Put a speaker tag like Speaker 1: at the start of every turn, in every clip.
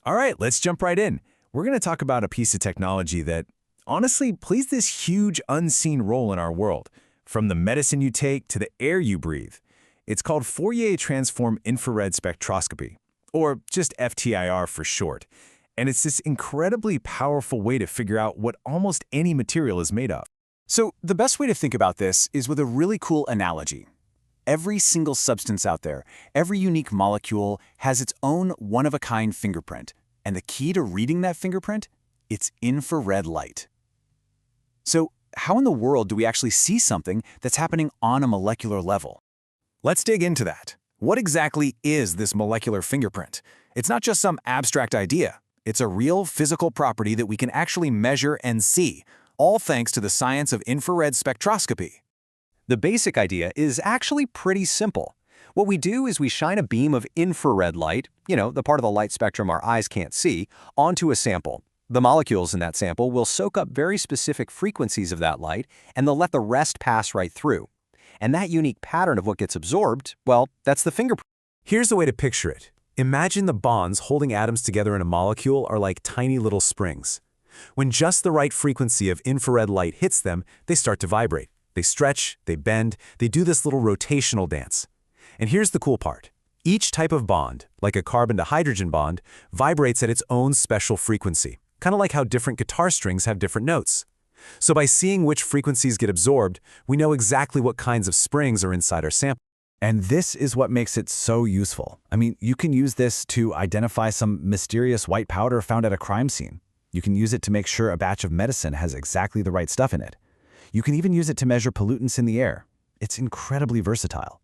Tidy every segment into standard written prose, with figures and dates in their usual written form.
Speaker 1: All right, let's jump right in. We're going to talk about a piece of technology that honestly plays this huge unseen role in our world, from the medicine you take to the air you breathe. It's called Fourier transform infrared spectroscopy, or just FTIR for short. And it's this incredibly powerful way to figure out what almost any material is made of.
Speaker 2: So the best way to think about this is with a really cool analogy. Every single substance out there, every unique molecule has its own one-of-a-kind fingerprint. And the key to reading that fingerprint? It's infrared light. So how in the world do we actually see something that's happening on a molecular level?
Speaker 1: Let's dig into that. What exactly is this molecular fingerprint? It's not just some abstract idea. It's a real physical property that we can actually measure and see, all thanks to the science of infrared spectroscopy.
Speaker 3: The basic idea is actually pretty simple. What we do is we shine a beam of infrared light, the part of the light spectrum our eyes can't see, onto a sample. The molecules in that sample will soak up very specific frequencies of that light, and they'll let the rest pass right through. And that unique pattern of what gets absorbed, well, that's the fingerprint.
Speaker 1: Here's the way to picture it. Imagine the bonds holding atoms together in a molecule are like tiny little springs. When just the right frequency of infrared light hits them, they start to vibrate. They stretch, they bend, they do this little rotational dance. And here's the cool part. Each type of bond, like a carbon to hydrogen bond, vibrates at its own special frequency, kind of like how different guitar strings have different notes. So by seeing which frequencies get absorbed, we know exactly what kinds of springs are inside our sample.
Speaker 4: And this is what makes it so useful. I mean, you can use this to identify some mysterious white powder found at a crime scene. You can use it to make sure a batch of medicine has exactly the right stuff in it. You can even use it to measure pollutants in the air. It's incredibly versatile.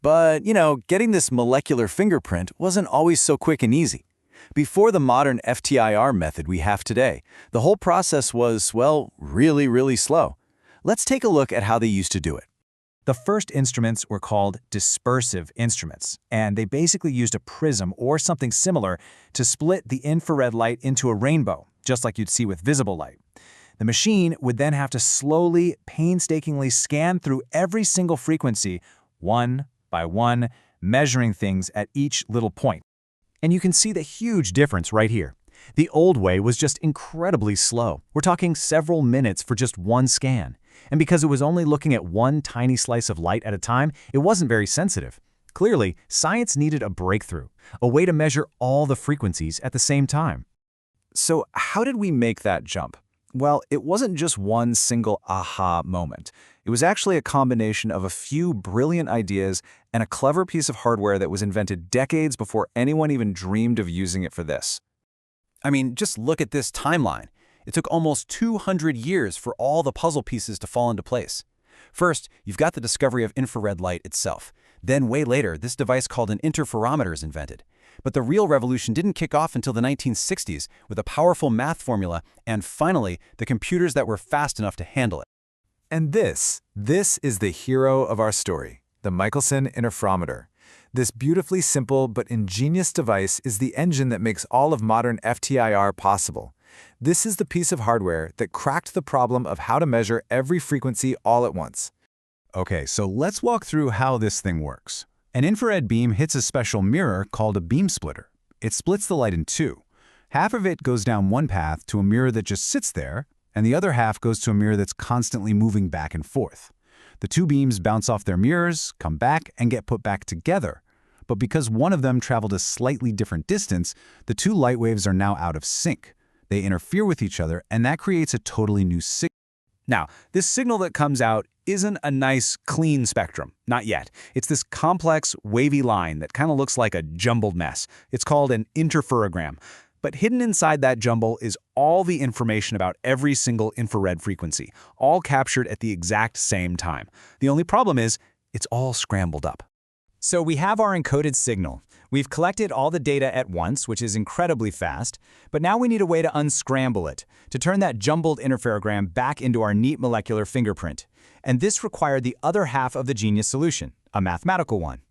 Speaker 2: But, getting this molecular fingerprint wasn't always so quick and easy. Before the modern FTIR method we have today, the whole process was, well, really, really slow. Let's take a look at how they used to do it.
Speaker 5: The first instruments were called dispersive instruments, and they basically used a prism or something similar to split the infrared light into a rainbow, just like you'd see with visible light. The machine would then have to slowly, painstakingly scan through every single frequency, one by one, measuring things at each little point. And you can see the huge difference right here. The old way was just incredibly slow. We're talking several minutes for just one scan. And because it was only looking at one tiny slice of light at a time, it wasn't very sensitive. Clearly, science needed a breakthrough, a way to measure all the frequencies at the same time.
Speaker 2: So how did we make that jump? Well, it wasn't just one single aha moment. It was actually a combination of a few brilliant ideas and a clever piece of hardware that was invented decades before anyone even dreamed of using it for this. I mean, just look at this timeline. It took almost 200 years for all the puzzle pieces to fall into place. First, you've got the discovery of infrared light itself. Then, way later, this device called an interferometer is invented. But the real revolution didn't kick off until the 1960s with a powerful math formula and, finally, the computers that were fast enough to handle it.
Speaker 1: And this is the hero of our story, the Michelson interferometer. This beautifully simple but ingenious device is the engine that makes all of modern FTIR possible. This is the piece of hardware that cracked the problem of how to measure every frequency all at once.
Speaker 5: Okay, so let's walk through how this thing works. An infrared beam hits a special mirror called a beam splitter. It splits the light in two. Half of it goes down one path to a mirror that just sits there, and the other half goes to a mirror that's constantly moving back and forth. The two beams bounce off their mirrors, come back, and get put back together. But because one of them traveled a slightly different distance, the two light waves are now out of sync. They interfere with each other, and that creates a totally new signal. Now, this signal that comes out isn't a nice, clean spectrum. Not yet. It's this complex, wavy line that kind of looks like a jumbled mess. It's called an interferogram. But hidden inside that jumble is all the information about every single infrared frequency, all captured at the exact same time. The only problem is, it's all scrambled up. So we have our encoded signal. We've collected all the data at once, which is incredibly fast, but now we need a way to unscramble it, to turn that jumbled interferogram back into our neat molecular fingerprint. And this required the other half of the genius solution, a mathematical one.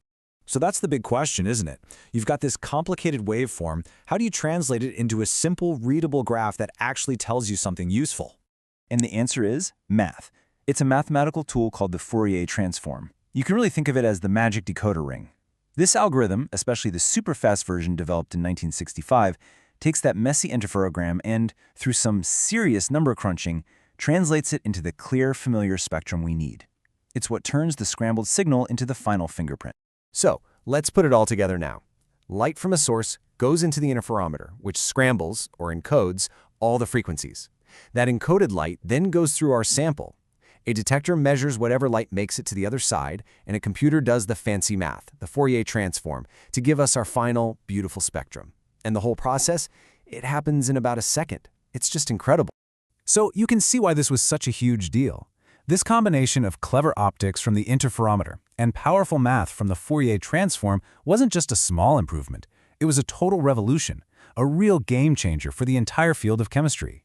Speaker 1: So that's the big question, isn't it? You've got this complicated waveform. How do you translate it into a simple, readable graph that actually tells you something useful?
Speaker 4: And the answer is math. It's a mathematical tool called the Fourier transform. You can really think of it as the magic decoder ring. This algorithm, especially the super-fast version developed in 1965,
Speaker 2: takes that messy interferogram and, through some serious number crunching, translates it into the clear, familiar spectrum we need. It's what turns the scrambled signal into the final fingerprint.
Speaker 3: So, let's put it all together now. Light from a source goes into the interferometer, which scrambles, or encodes, all the frequencies. That encoded light then goes through our sample. A detector measures whatever light makes it to the other side, and a computer does the fancy math, the Fourier transform, to give us our final, beautiful spectrum. And the whole process, it happens in about a second. It's just incredible.
Speaker 1: So you can see why this was such a huge deal. This combination of clever optics from the interferometer and powerful math from the Fourier transform wasn't just a small improvement. It was a total revolution, a real game changer for the entire field of chemistry.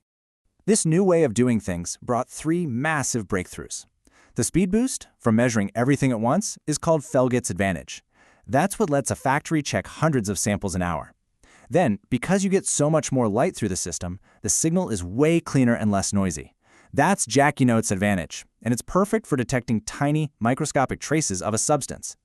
Speaker 2: This new way of doing things brought 3 massive breakthroughs. The speed boost, from measuring everything at once, is called Felget's advantage. That's what lets a factory check hundreds of samples an hour. Then, because you get so much more light through the system, the signal is way cleaner and less noisy. That's Jackie Note's advantage, and it's perfect for detecting tiny, microscopic traces of a substance.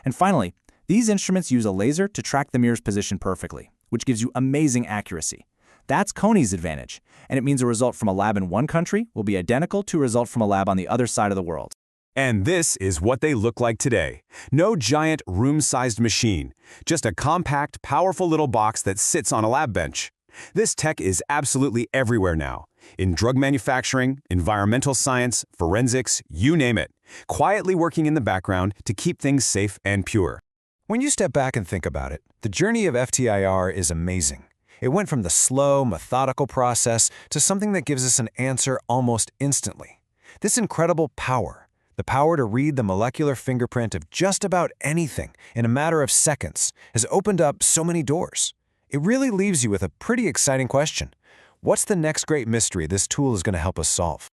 Speaker 2: And finally, these instruments use a laser to track the mirror's position perfectly, which gives you amazing accuracy. That's Coney's advantage, and it means a result from a lab in one country will be identical to a result from a lab on the other side of the world.
Speaker 1: And this is what they look like today. No giant room-sized machine, just a compact, powerful little box that sits on a lab bench. This tech is absolutely everywhere now. In drug manufacturing, environmental science, forensics, you name it. Quietly working in the background to keep things safe and pure.
Speaker 5: When you step back and think about it, the journey of FTIR is amazing. It went from the slow, methodical process to something that gives us an answer almost instantly. This incredible power, the power to read the molecular fingerprint of just about anything in a matter of seconds, has opened up so many doors. It really leaves you with a pretty exciting question. What's the next great mystery this tool is going to help us solve?